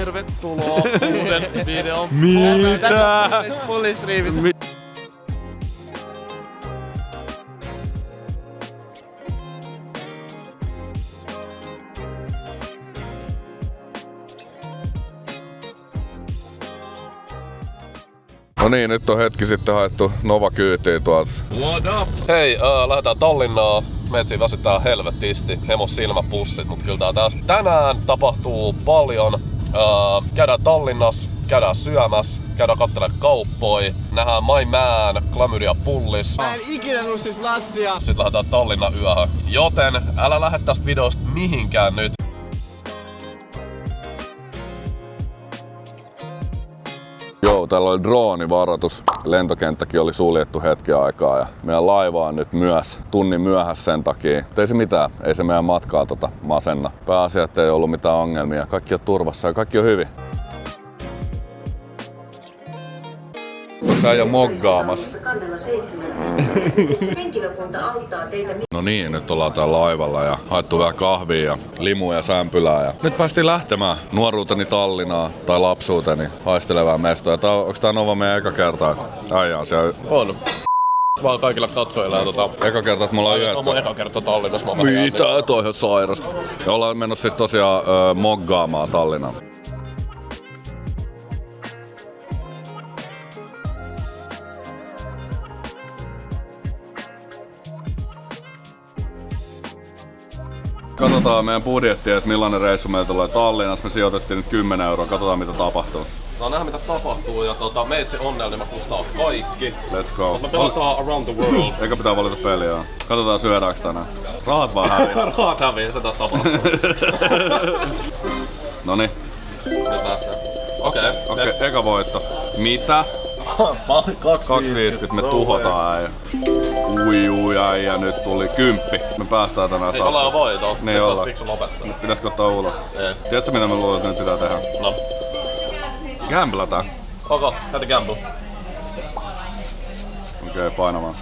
Tervetuloa uuden videon. Mitä? Fully streamissa. No niin, nyt on hetki sitten haettu Nova kyytiin tuolta. What up? Hei, lähdetään Tallinnaan. Metsiin väsyttää helvettisti. Hemos silmäpussit, mut kyllä tää tästä tänään tapahtuu paljon. Käydään Tallinnassa, käydään syömässä, käydään kattelemaan kauppoi. Nähdään My Man, Klamydia pullis. Mä en ikinä nussis Lassia. Sitten lähdetään Tallinnan yöhön. Joten älä lähde tästä videosta mihinkään nyt. Joo, täällä oli droonivaroitus. Lentokenttäkin oli suljettu hetki aikaa ja meidän laiva on nyt myös tunnin myöhässä sen takia. Ei se mitään, ei se meidän matkaa masenna. Pääasia, että ei ollut mitään ongelmia. Kaikki on turvassa ja kaikki on hyvin. Käy moggaamassa. No niin, nyt ollaan täällä laivalla ja haettu vähän kahvia ja limuja ja sämpylää. Ja nyt päästiin lähtemään nuoruuteni Tallinnaa tai lapsuuteni haistelevään mestoon. Onks tää Nova meidän eka kerta? Äijä on siellä. On. Vaan kaikille katsojille ja eka kerta, että me ollaan yhdessä. Mun eka kerta Tallinnassa. Mitä? Toi on ihan sairasta. Ja ollaan menossa siis tosiaan moggaamaan Tallinnaan. Katsotaan meidän budjettia, että millainen reissu meillä tulee Tallinnassa. Me sijoitettiin nyt 10 €. Katsotaan mitä tapahtuu. Saa nähdä mitä tapahtuu ja meitsi onnella, niin mä kustaan kaikki. Let's go. Me pelataan Around the World. Eikä pitää valita peliä. Katsotaan syödäänkö tänään. Rahat vaan häviää. Rahat häviää, se taas tapahtuu. Noniin. Okei. Eka voitto. Mitä? 2,50 me tuhotaan äijä. Ui äijä, nyt tuli 10. Me päästään tänään Niin ollaan jo voitoon. Niin ollaan. Fiksu lopettaa. Nyt pitäisikö ottaa ulos? Ei. Tiedätkö mitä me luulen, että nyt pitää tehdä? No. Gamblataan. Okei, heti gamble. Okei, painamaan.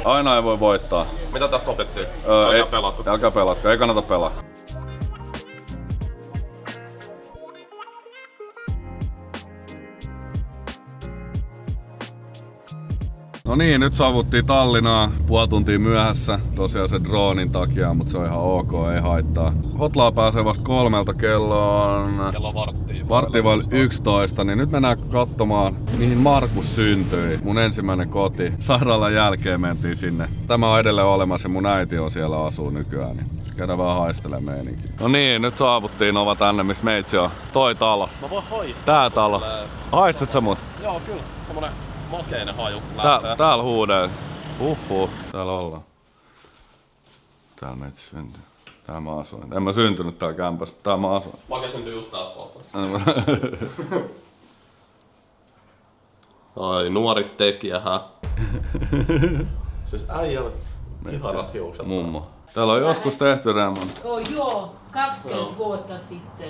Aina ei voi voittaa. Mitä tästä opittiin? Älkää pelatko, ei kannata pelaa. No niin, nyt saavuttiin Tallinnaan puoli tuntia myöhässä. Tosiaan se droonin takia, mutta se on ihan ok, ei haittaa. Hotlaa pääsee vasta 3, kello on varttia vaille 11, niin nyt mennään katsomaan, mihin Markus syntyi. Mun ensimmäinen koti. Sairaalan jälkeen mentiin sinne. Tämä on edelleen olemassa ja mun äiti on siellä asuu nykyään, niin käydään vähän haistelemaan meininkiä. No niin, nyt saavuttiin Nova tänne, missä meitsi on. Toi talo. Mä voin haistaa. Tää talo. Haistat sä mut? Joo, kyllä. Semmonen makeinen haju. Täällä huudee. Täällä ollaan. Täällä meitä syntyy. Täällä mä asuin. En mä syntynyt täällä kämpässä, täällä mä asuin. Make syntyi just tässä kohtaa. Ai, nuori tekijä, Siis äijällä ihanat hiukset. Mummo. Täällä on joskus tehty remontti. Joo, 20 vuotta sitten.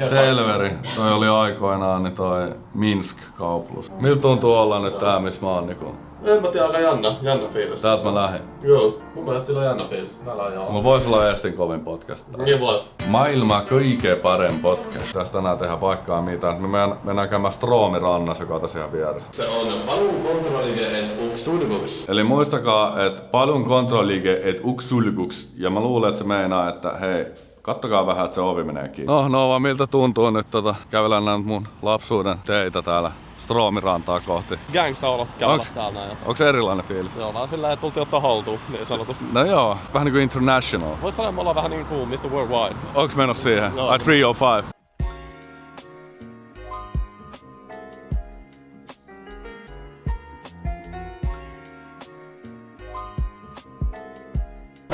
Selveri. Toi oli aikoinaan niin toi Minsk-kauplus. Miltä tuntuu olla nyt tää, missä mä oon niinku? En mä tiedä, aika jännä fiilis. Täältä mä lähdin. Joo, mun mielestä sillä on jännä fiilis. Täällä on ihan... Mulla vois olla Eestin kovin podcast. Niin vois. Maailman kaikkein parempi podcast. Tästä tänään tehdään paikkaa mitään. Me mennään käymään Stroomirannassa, joka on tässä ihan vieressä. Se on Palun kontrollige et uksulguks. Eli muistakaa, että Palun kontrollige et uksulguks. Ja mä luulen, että se meinaa, että hei, kattokaa vähän, että se ovi menee kiinni. No Nova, miltä tuntuu nyt kävellä näitä mun lapsuuden teitä täällä Stroomirantaa kohti? Gangsta-olo käydä täällä näin. Onks erilainen fiilis? Se on vaan sillä, että tultiin ottaa haltuun, niin sanotusti. No joo, vähän niinku international. Vois sanoa, että me ollaan vähän niinku Mr. Worldwide. Onks menossa siihen? No. Ai 305.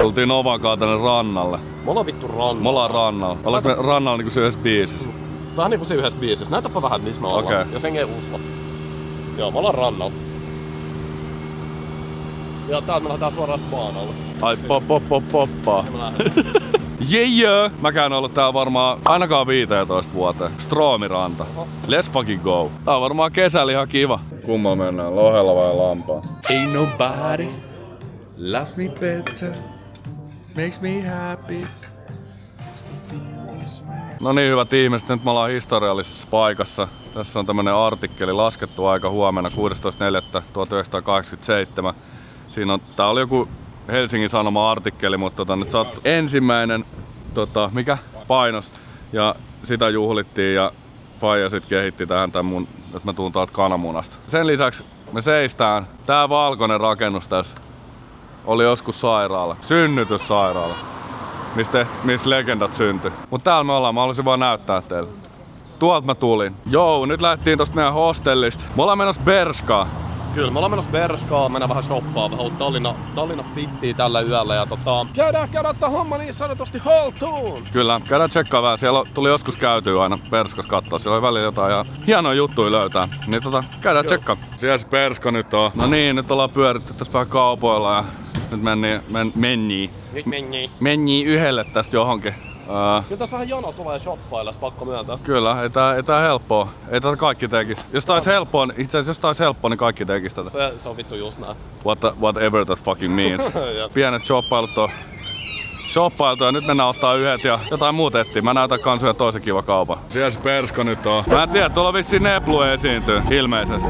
Tultiin Novan kanssa tänne rannalle. Me ollaan vittu rannalla. Me ollaan rannalla. Ollaanko me rannalla niinku se yhdessä biisissä? Vähän niinku se yhdessä biisissä. Näytäpä vähän, missä me ollaan. Okei. Ja sen ei usko. Joo, me ollaan rannalla. Ja täältä me lähdetään suoraan baanalle. Ai poppaa. Me lähdetään. Yeah. Mäkään oon ollut täällä varmaan ainakaan 15 vuoteen. Stroomiranta. Let's fucking go. Tää on varmaan kesällä ihan kiva. Kummalla mennään? Lohella vai lampaa? Ain't nobody loves me better makes me happy. No niin, hyvät ihmiset, nyt me ollaan historiallisessa paikassa. Tässä on tämmönen artikkeli laskettu aika huomenna 16.4.1987. Siinä on, tää oli joku Helsingin Sanoma artikkeli, mutta nyt saat ensimmäinen painos. Ja sitä juhlittiin ja faija sit kehitti tähän tän mun, että mä tuun täältä kananmunasta. Sen lisäksi me seistään, tää valkoinen rakennus tässä oli joskus sairaala, synnytyssairaala, missä legendat syntyi. Mut täällä me ollaan, mä haluaisin vaan näyttää teille. Tuolta mä tulin. Joo, nyt lähtiin tosta meidän hostellista. Me ollaan menossa Berskaan. Kyllä, me ollaan menossa Berskaan, mennään vähän shoppaa, vähän Tallinna fittiä tällä yöllä ja käydään ottaa homma niin sanotusti haltuun! Kyllä, käydään tsekkaa vähän. Siellä tuli joskus käytyä aina Perskas kattoo. Siellä oli välillä jotain ja hienoja juttuja löytää. Niin käydään tsekkaa. Siellä se Perska nyt on. No niin, nyt ollaan pyöritty tässä vähän kaupoilla ja nyt mennii yhdelle tästä johonkin. Kyllä tässä vähän jono tulee shoppailla, pakko myöntää. Kyllä, ei tää helppoa. Ei tätä kaikki tekis. Jos tää olisi helppoa, itse asiassa jos tää olisi helppoa, niin kaikki tekis tätä. Se on vittu just näin. Whatever that fucking means. Pienet shoppailut on shoppailtu ja nyt mennään ottaa yhdet ja jotain muuta etsiä. Mä näytän kans yhden toisen kiva kaupan. Siellä se Perska nyt on. Mä en tiedä, tuolla vissiin Neplu esiintyy, ilmeisesti.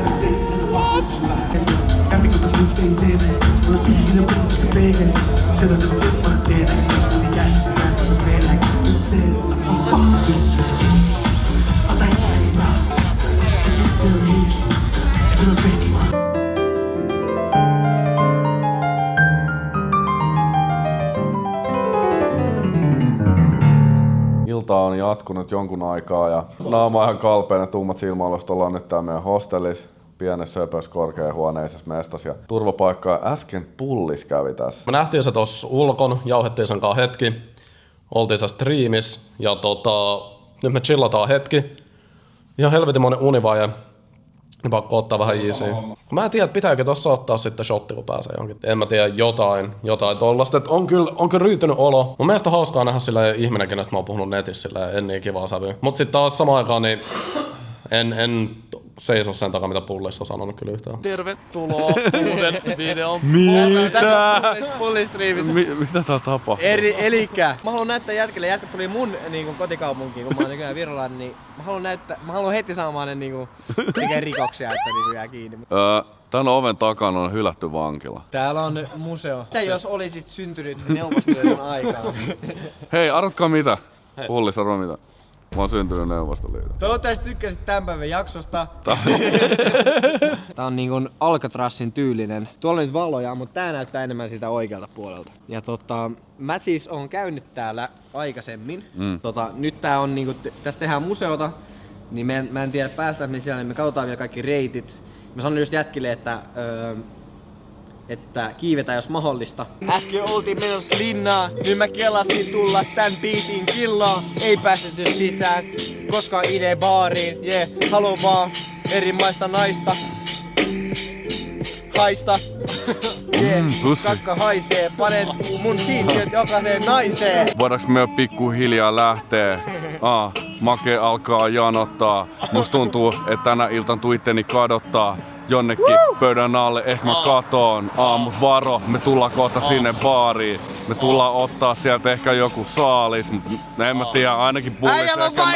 Ilta on jatkunut jonkun aikaa ja naama on ihan kalpeena, tummat silmäalaista ollaan nyt tää meidän hostellis. Pienessä söpössä korkeahuoneisessa mestassa ja turvapaikkaa äsken Pullis kävi tässä. Me nähtiin se tossa ulkon, jauhettiin sen kanssa hetki. Oltiin se striimissä ja nyt me chillataan hetki. Ihan helvetimoinen univaje. Niin pakko ottaa vähän easy. Mä en tiedä, pitääkö tossa ottaa sitten shotti, kun pääsee johonkin. En mä tiedä, jotain tollasta. Et on kyllä ryytynyt olo. Mun mielestä on hauskaa nähdä sillä ihminen, kenestä mä oon puhunut netissä sillä en niin kivaa sävyä. Mut sit taas samaan aikaan niin en seiso sen takaa, mitä Pullissa on sanonut kyllä yhtään. Tervetuloa uuden videon. Mitä? Pullistriimissä. Mitä tää tapahtuu? Elikkä mä haluan näyttää jätkille. Jätkät tuli mun kotikaupunkiin, kun mä oon nykyään virolainen, niin mä haluan heti saamaan ne tekee rikoksia, että jää kiinni. Tän oven takana on hylätty vankila. Täällä on museo. Mitä jos olisit syntynyt Neuvostoliiton aikaan? Hei, arvatkaa mitä? Pullis, arvaa mitä? Mä oon syntynyt Neuvostoliiton. Toivottavasti tykkäsit tämän päivän jaksosta. Tää on niinkun Alcatrazin tyylinen. Tuolla on nyt valoja, mutta tää näyttää enemmän siltä oikealta puolelta. Ja mä siis oon käynyt täällä aikaisemmin. Nyt tää on niinku, tässä tehdään museota. Niin mä en tiedä päästään me siellä, niin me katsotaan vielä kaikki reitit. Mä sanoin just jätkille, että kiivetään jos mahdollista. Äsken oltiin menossa linnaa, nyt mä kelasin tulla tän biitin killaan. Ei päästetty sisään, koska idee baariin, haluan vaan eri maista naista. Haista, kakka haisee, panen mun siittiöt jokaiseen naiseen. Voidaanko me pikkuhiljaa lähteä? Make alkaa janottaa. Musta tuntuu, että tänä iltan itteni kadottaa. Jonnekin pöydän alle, ehkä mä katoon. Mut varo, me tullaan kohta sinne baariin. Me tullaan ottaa sieltä ehkä joku saalis, mut en mä tiedä, ainakin Pullis ehkä napaa.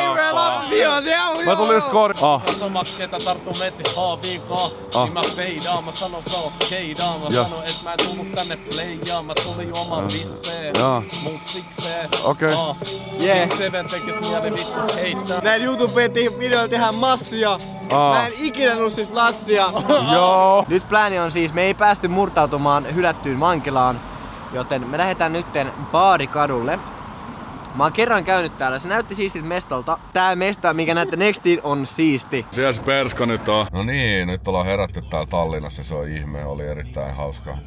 Mä tulin just Sama ketä tarttuu metsin haaviinkaan, niin mä feidaan, mä sanon sä oot skeidaan. Mä sanon et mä en tullut tänne playaan, mä tulin oman visseen, mut sikseen. Seven tekis mieli vittu heittää. Näillä YouTube-videoilla tehdään massia. Mä en ikinä nussis lassia. Joo. Nyt plääni on siis, me ei päästy murtautumaan hylättyyn vankilaan, joten me lähdetään nytten Baarikadulle. Mä oon kerran käynyt täällä, se näytti siistiltä mestalta. Tää mesta, mikä näette nextiin, on siisti. Siellä se Perska nyt on. No niin, nyt ollaan herätty täällä Tallinnassa, se on ihme. Oli erittäin hauska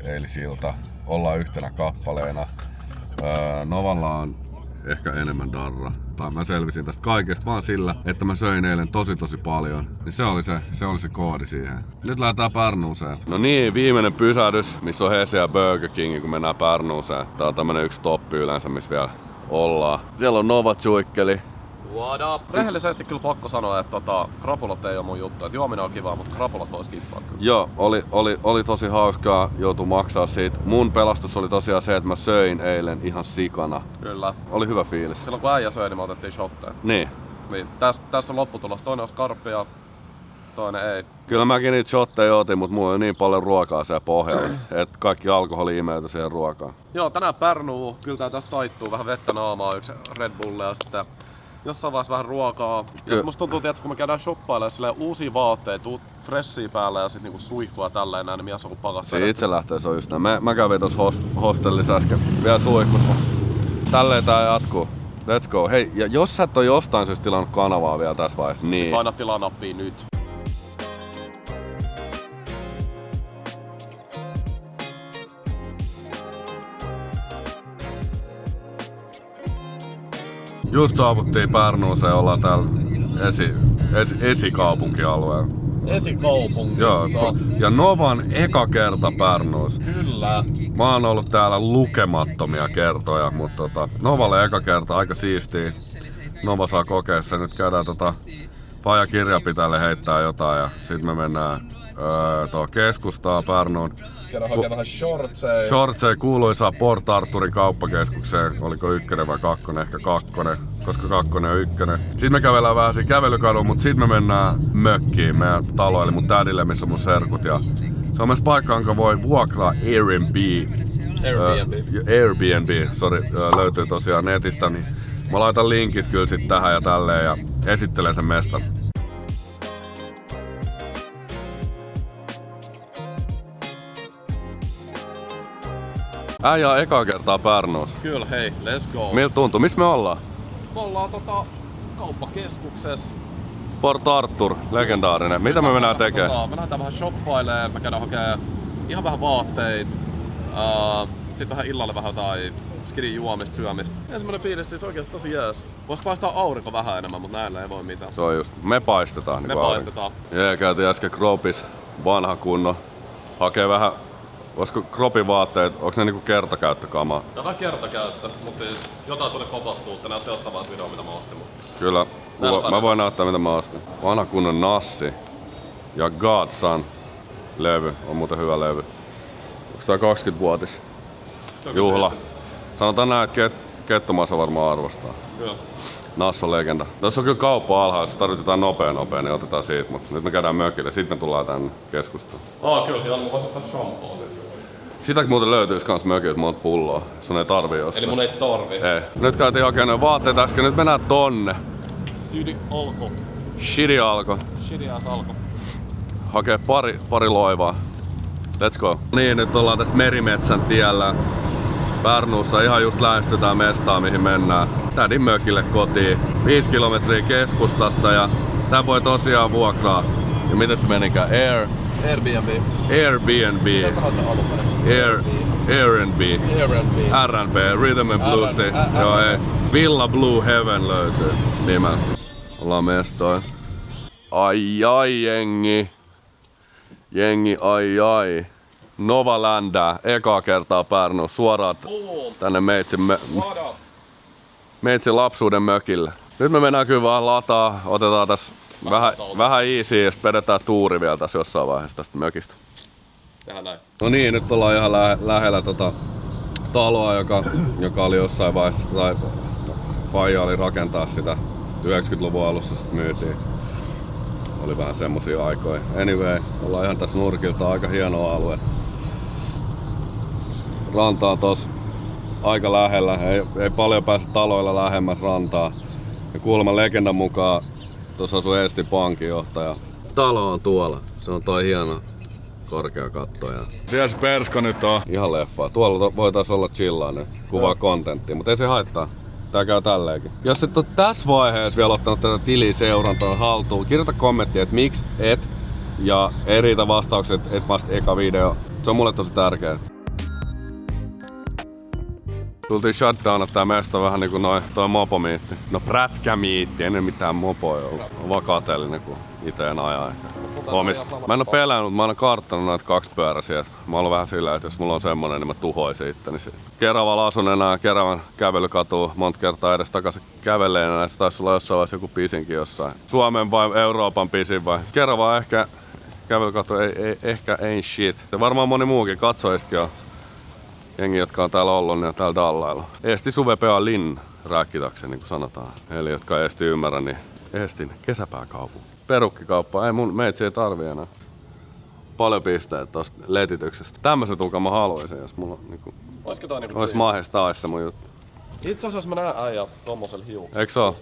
eilisilta. Ollaan yhtenä kappaleena. Novalla on ehkä enemmän darra. Tai mä selvisin tästä kaikesta vaan sillä, että mä söin eilen tosi paljon. Niin se oli se koodi siihen. Nyt lähdetään Pärnuuseen. No niin, viimeinen pysähdys, missä on Hese ja Burger King, kun mennään Pärnuuseen. Tää on tämmönen yksi toppi yleensä, missä vielä ollaan. Siellä on Nova Tsuikkeli. What up? Rehellisesti kyllä pakko sanoa, että krapulat ei oo mun juttu. Et juominen on kivaa, mutta krapulat vois skippaa kyllä. Joo, oli tosi hauskaa, joutu maksaa siitä. Mun pelastus oli tosiaan se, että mä söin eilen ihan sikana. Kyllä. Oli hyvä fiilis. Silloin kun äijä söi, niin me otettiin shotteja. Niin. Niin, tässä on lopputulos. Toinen on skarppia, toinen ei. Kyllä mäkin niitä shotteja otin, mutta mulla oli niin paljon ruokaa siellä pohjalla, että kaikki alkoholi imeytyi siihen ruokaan. Joo, tänään Pärnuu. Kyllä tää tästä taittuu. Vähän vettä naamaa, yksi Red Bull ja sitten jossain vaiheessa vähän ruokaa. Ja musta tuntuu, että kun me käydään shoppailemaan silleen uusia vaatteita, tuut freshia päälle ja sit niinku suihkua tälleen näin, niin mies on kuin pakas. Se itse lähtee, se on just näin. Mä kävin tossa hostellissa äsken vielä suihkus, tälleen tää jatkuu. Let's go. Hei, ja jos sä et oo jostain syystä tilannut kanavaa vielä tässä vaiheessa, niin... Paina tilanappia nyt. Just saavuttiin Pärnuuseen, ollaan täällä esikaupunkialueella. Esikaupungissa. Joo, ja Novan eka kerta Pärnuus. Kyllä. Mä oon ollut täällä lukemattomia kertoja, mutta Novalle eka kerta aika siistiä. Nova saa kokea se. Nyt käydään Faja kirjapitäjälle heittää jotain ja sit me mennään keskustaan Pärnuun. Käydään hakemaan vähän shortseja. Shortsei kuuluisaa Port Arturin kauppakeskukseen. Oliko 1 vai 2? Ehkä 2, koska 2 on 1. Sitten me kävellään vähän siinä kävelykadulla, mutta sitten me mennään mökkiin meidän talo, eli mun tädille, missä on mun serkut. Ja se on myös paikka, jonka voi vuokraa Airbnb, löytyy tosiaan netistä. Niin mä laitan linkit kyllä sit tähän ja tälleen ja esittelen sen mestan. Äijä on ekaa kertaa Pärnuus. Kyllä, hei, let's go. Miltä tuntuu? Missä me ollaan? Me ollaan kauppakeskuksessa. Port Arthur, legendaarinen. Mitä me mennään tekemään? Me lähdetään vähän shoppailemaan, me käydään hakemaan ihan vähän vaatteita. Sitten vähän illalle vähän jotain skidin juomista, syömistä. Ensimmäinen fiilis siis oikeesti tosi jees. Vois paistaa aurinko vähän enemmän, mutta näillä ei voi mitään. Se on just. Me paistetaan. Me paistetaan. Jee, käytiin äsken Kropis, vanha kunno. Hakee vähän. Olisiko Kropin vaatteet, onks ne niinku kertakäyttökamaa? Jotain kertakäyttö, mut siis jotain tuli kopattua. Te näytte jossain vaiheessa videoa, mitä mä ostin. Kyllä, mä voin näyttää mitä mä ostin. Vanha kunnon Nassi ja Godson levy, on muuten hyvä levy. Onks tää 20-vuotis juhla? Sanotaan näin, että Kettomassa varmaan arvostaa. Kyllä. Nass on legenda. Tässä on kyllä kauppa alhaalla, jos tarvitaan nopea, niin otetaan siitä, mutta nyt me käydään mökille, sit me tullaan tänne keskusteluun. Kyllä, ja mä voisin ottaa shampoo sitten. Sitäkin muuten löytyis kans mökiltä monta pulloa, sun ei tarvii ostaa. Eli mun ei tarvi. Ei. Nyt käytiin hakemaan vaatteita äsken, nyt mennään tonne. Shidi alko. Shidias alko. Hakee pari loivaa. Let's go. Niin, nyt ollaan tässä Merimetsän tiellä. Pärnuussa ihan just lähestytään mestaa, mihin mennään. Tädin mökille kotiin. 5 kilometriä keskustasta ja tän voi tosiaan vuokraa. Ja miten se menikään? Airbnb. Airbnb. Mitä sanoit sen alunperin? Airbnb. Airbnb. RNB, Rhythm and Blues. Joo, ei. Villa Blue Heaven löytyy nimellä. Ollaan mestoilla. Ai jengi. Jengi ai. Nova ländää. Ekaa kertaa Pärnuus. Suoraan tänne meitsin lapsuuden mökille. Nyt me mennään kyllä vaan lataa. Otetaan tässä vähän easy ja sitten vedetään tuuri vielä tässä jossain vaiheessa tästä mökistä. Tehdään näin. No niin, nyt ollaan ihan lähellä taloa, joka oli jossain vaiheessa, tai faija oli rakentaa sitä 90-luvun alussa, sitten myytiin. Oli vähän semmosia aikoja. Anyway, ollaan ihan tässä nurkilta, aika hieno alue. Ranta on tossa aika lähellä, ei paljon pääse taloilla lähemmäs rantaa. Ja kuulemma legendan mukaan tuossa asuu Eesti pankinjohtaja. Talo on tuolla, se on toi hieno korkea katto. Ja... Siellä se perska nyt on. Ihan leffaa. Tuolla voitais olla chillaa nyt, kuvaa kontenttia, mutta ei se haittaa. Tää käy tälleenkin. Jos et oo tässä vaiheessa vielä ottanut tätä tiliseurantaa haltuun, kirjoita kommenttia, että miksi et. Ja ei riitä vastaukset, et vasta eka video. Se on mulle tosi tärkeää. Tultiin shutdownat tää mesta vähän niinku toi mopomiitti. No prätkämiitti, ennen mitään mopoja. On vaan kateellinen, kun ite en aja ehkä. Mä en oo pelännyt, mutta mä oon karttanut näitä kaksipyöräisiä. Mä oon vähän sillä, että jos mulla on semmonen, niin mä tuhoisin itteni. Keravalla asun enää Keravan kävelykatu monta kertaa edes takaisin käveleen. Näistä taisi olla jossain vaiheessa joku pisinkin jossain. Suomen vai Euroopan pisin vai? Kerava ehkä kävelykatu ei ehkä ain't shit. Ja varmaan moni muukin katsoistakin on. Jengi, jotka on täällä ollut, niin on täällä dallailla. Eesti suvepea linn, rääkkitäkseni niin kuin sanotaan. Eli jotka ei Eesti ymmärrä, niin Eestin kesäpääkaupunki. Perukkikauppa, ei meitsi ei tarvii enää. Paljon pisteet tosta letityksestä. Tämmöset ulkaan mä haluaisin, jos mulla niinku ois mahista ois se mun juttu. Itse asiassa mä näen äijä tommosella hiuksella. Eiks oo?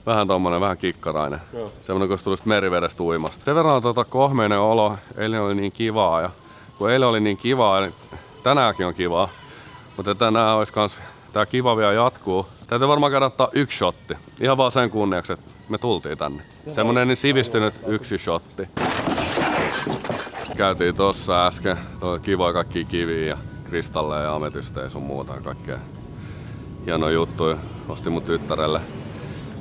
Vähän tommonen, vähän kikkarainen. Joo. Semmonen, kun tulisit merivedestä uimasta. Sen verran kohmeinen olo, eilen oli niin kivaa. Ja kun eilen oli niin kivaa, niin tänäänkin on kivaa. Mutta tänään ois kans, tää kiva vielä jatkuu. Täytyy varmaan käydä ottaa yksi shotti. Ihan vaan sen kunniaksi, että me tultiin tänne. Semmonen niin sivistynyt yksi shotti. Käytiin tossa äsken. Tuolla kiva kaikkia kiviä ja kristalleja ja ametysteja sun muuta kaikkea. Hieno juttu. Ostin mun tyttärelle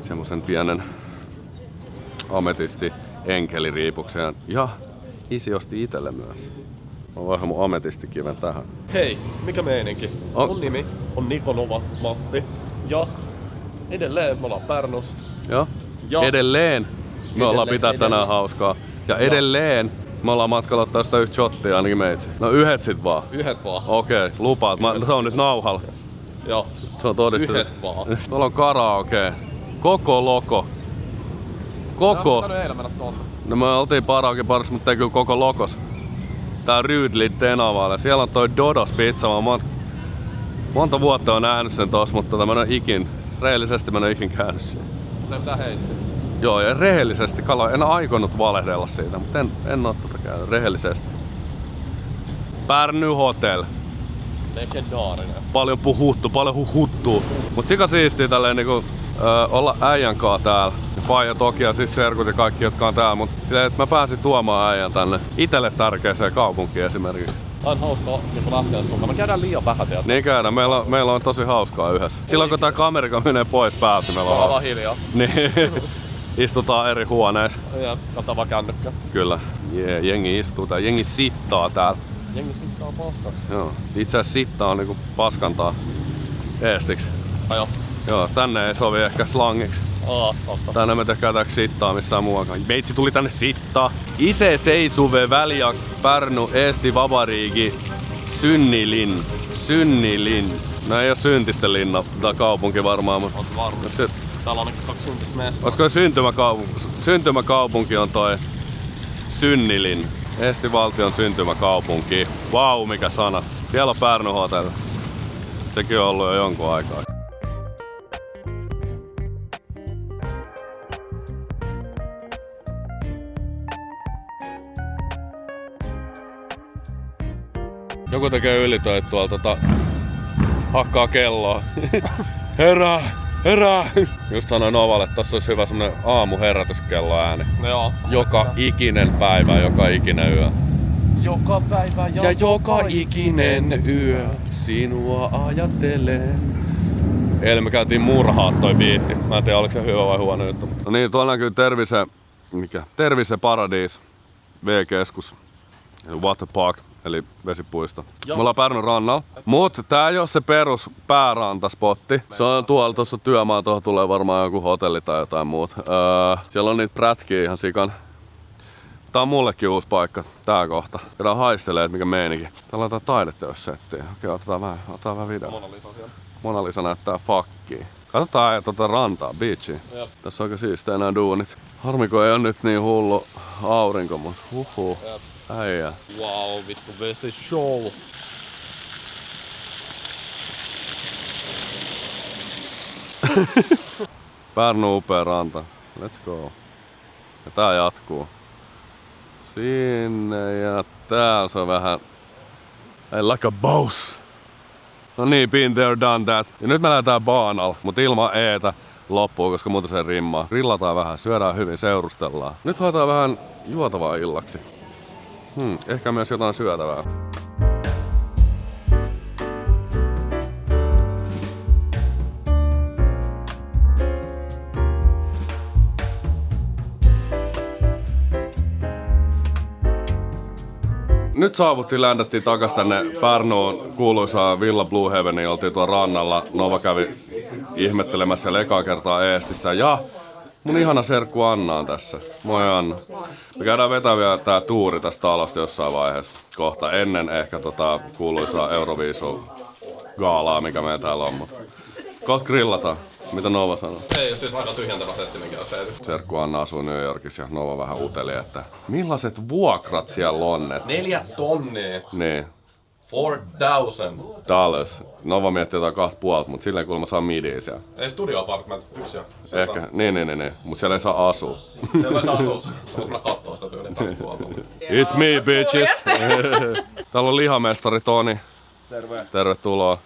semmosen pienen ametisti enkeliriipuksen. Ja isi osti itelle myös. Mä vaihan mun ametistikiven tähän. Hei, mikä meininki? Mun nimi on Nikonova Matti. Ja edelleen me ollaan Pärnus. Joo. Ja edelleen me ollaan pitää tänään hauskaa. Ja edelleen me ollaan matkalla ottaa sitä yhtä shottia ainakin meitsi. No yhdet sit vaan. Yhdet vaan. Okei, lupaat. Se on nyt nauhalla. Joo. Se on todistettu. Yhdet vaan. Tuolla on karaoke. Koko loko. Koko. No me oltiin karaoke parissa, mutta ei kyllä koko lokos. Tää Rydlin Tenavalle. Siellä on toi Dodos pizza. Monta vuotta on nähnyt sen tossa, mutta rehellisesti mä en ikin käynyt siinä. Mutta ei mitään heittää. Joo, ja rehellisesti, en aikonut valehdella siitä, mutta en oo tota käynyt rehellisesti. Pärny Hotel. Legendaarinen. Paljon puhuttu, paljon huhuttuu. Mut sika siistiä tälleen niinku olla äijän kaa täällä. Faija toki ja siis serkut ja kaikki, jotka on täällä, mutta silleen, että mä pääsin tuomaan äijän tänne itelle tärkeäseen kaupunkiin esimerkiksi. Tää on hauskaa niin lähteä suuntaan. Me käydään liian vähän teiltä. Niin käydään. Meillä on tosi hauskaa yhdessä. Silloin kun tää kamerika menee pois päältä, meillä on hauskaa. Hiljaa. Niin. Istutaan eri huoneissa. Ja katsotaan vaan kännykkää. Kyllä. Jengi istuu täällä. Jengi sittaa täällä. Jengi sittaa paskat. Joo. Itse asiassa sittaa on niinku paskantaa eestiksi. Joo. Joo, tänne ei sovi ehkä slangiksi. Totta. Tänne me tehdään sittaa missään muuakaan. Meitsi tuli tänne sittaa. Ise seisuve väljak Pärnu Eesti Vabariigi Synnilin. Synnilin. No ei oo syntisten linna, tää kaupunki varmaan, mutta... On se varmasti. Täällä on ainakin 2 syntistä mestaa. Olisiko syntymäkaupunki on toi Synnilin. Eesti valtion syntymäkaupunki. Vau, mikä sana. Siellä on Pärnu Hotel. Sekin on ollut jo jonkun aikaa. Joku tekee ylitöitä tuolta hakkaa kelloa. Herää! Just sanoin Novalle, että tossa olisi hyvä semmonen aamuherätyskello ääni. Joo. Joka ikinen päivä, joka ikinen yö. Joka päivä ja joka ikinen yö sinua ajattelen. Eilen me käytiin murhaa toi biitti. Mä en tiedä oliko se hyvä vai huono juttu. No niin, tuolla näkyy Tervise Paradis V-keskus. Waterpark, eli vesipuisto. Me ollaan Pärnun rannalla. Mut tää ei oo se perus päärantaspotti. Se on tuolla tuossa työmaa, tuohon tulee varmaan joku hotelli tai jotain muuta. Siellä on niitä prätkiä ihan sikan. Tää on mullekin uusi paikka, tää kohta. Käydään haistelee, mikä meininki. Täällä on jotain taideteossettiä. Okei, otetaan vähän video. Mona Lisa näyttää fuckia. Katsotaan rantaa, beachia. Tässä on aika siistejä nää duunit. Harmiko ei oo nyt niin hullu aurinko, mut huhhuh. Äijä. Wow, vittu vesi show. Pärnu upea ranta. Let's go. Ja tää jatkuu. Sinne ja täällä se on vähän... like a boss. No niin, been there, done that. Ja nyt me lähdetään baanalla, mut ilman eetä loppuu, koska muuten se rimmaa. Grillataan vähän, syödään hyvin, seurustellaan. Nyt hoitaa vähän juotavaa illaksi. Ehkä myös jotain syötävää. nyt saavuttiin, ländettiin takas tänne Pärnuun kuuluisaan Villa Blue Heaveniin. Oltiin tuolla rannalla. Nova kävi ihmettelemässä siellä ekaa kertaa Eestissä. Ja mun ihana serkku Anna on tässä. Moi Anna. Me käydään vetää vielä tää tuuri tästä talosta jossain vaiheessa. Kohta ennen ehkä kuuluisaa Euroviisu-gaalaa, mikä meillä täällä on. Kohta grillataan. Mitä Nova sanoo? Ei, siis aika tyhjentävä setti, minkä on tehty. Serkku Anna asuu New Yorkissa ja Nova vähän uteli, että millaiset vuokrat siellä on? 4 tonnia. Niin. $4,000. Nova miettii jotain 2,5, mutta silleen kuulemma saa midiä siellä. Ei studio apartment, yksi jo. Ehkä, niin. Mut siellä ei saa asua. Siellä ei saa asua, sulla kattoo sitä tyyliin 2,5. It's me, bitches! Täällä on lihamestari Toni. Tervetuloa.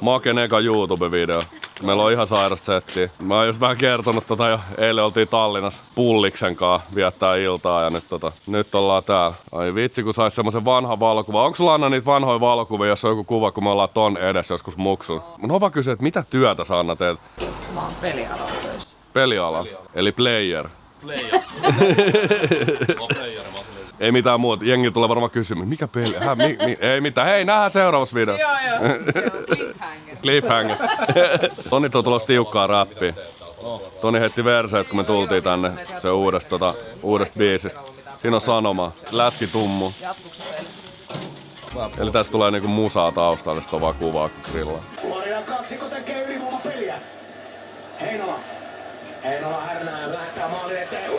Maken eka YouTube-video. Meillä on ihan sairas setti. Mä oon just vähän kertonut jo. Eilen oltiin Tallinnassa Pulliksen kanssa viettää iltaa ja nyt ollaan täällä. Ai vitsi, kun sais semmosen vanhan valokuvan. Onko sulla Anna niitä vanhoja valokuvia, jos on joku kuva, kun me ollaan ton edessä joskus muksun? Nova kysyy, että mitä työtä sä Anna teet? Mä oon pelialalla töissä. Peliala. Eli player. Player. Player. Ei mitään muuta. Jengi tulee varmaan kysymään, mikä peli? Ei mitään. Hei, nähdään seuraavassa videossa. Joo. Cliffhanger. Cliffhanger. Toni on tulossa tiukkaa räppiä. Toni heitti verseet, kun me tultiin tänne se uudesta biisistä. Siinä on sanoma. Läski tummu. Eli tässä tulee niinku musaa taustalla, sit on vaan kuvaa kun grillaa. Morjan kaksikko tekee ylivoimapeliä. Heinola härnää ja lähettää maalin eteen.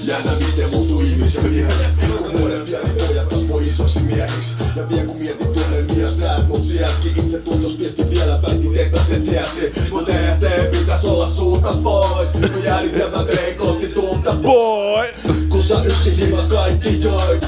Jännä miten muuttuu ihmisen miehet. Kun vuoden vierin pojat kasvoi isoksi miehiksi. Ja vielä kun mietit tunnelmia, näet mut sieltäkin. Itse tuntos piesti vielä väitin, että sen tiesi. Mut eihän se pitäis olla suunta pois. Kun jäljitelmä vei kohti tunta boy. Kun sä yksin himas kaikki joit.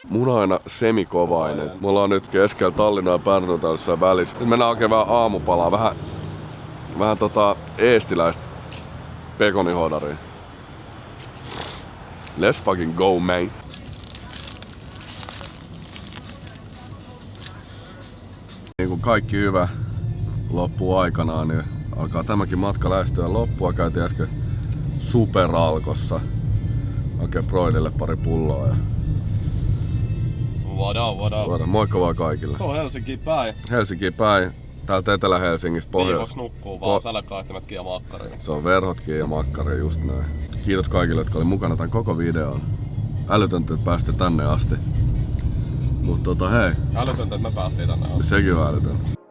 Mun on aina semikovainen. Me ollaan nyt keskellä Tallinnaa ja Pärnuun tällaisessa välissä. Nyt mennään oikein vähän aamupalaa. Vähän eestiläistä pekonihodaria. Let's fucking go, man. Niin kuin kaikki hyvä loppuu aikanaan, niin alkaa tämäkin matka lähestyä loppua. Käytiin äsken Superalkossa. Oikein Broidille pari pulloa. Ja What up? Moikka vaan kaikille. Se on Helsinkiin päin. Helsinkiin päin. Täältä Etelä-Helsingistä pohjois. Viikoksi nukkuu vaan sälkäahtimetkin ja makkariin. Se on verhotkin ja makkari, just näin. Kiitos kaikille, jotka oli mukana tämän koko videon. Älytöntä, että pääsitte tänne asti. Mut hei. Älytöntä, että me päästiin tänne asti. Sekin on älytöntä.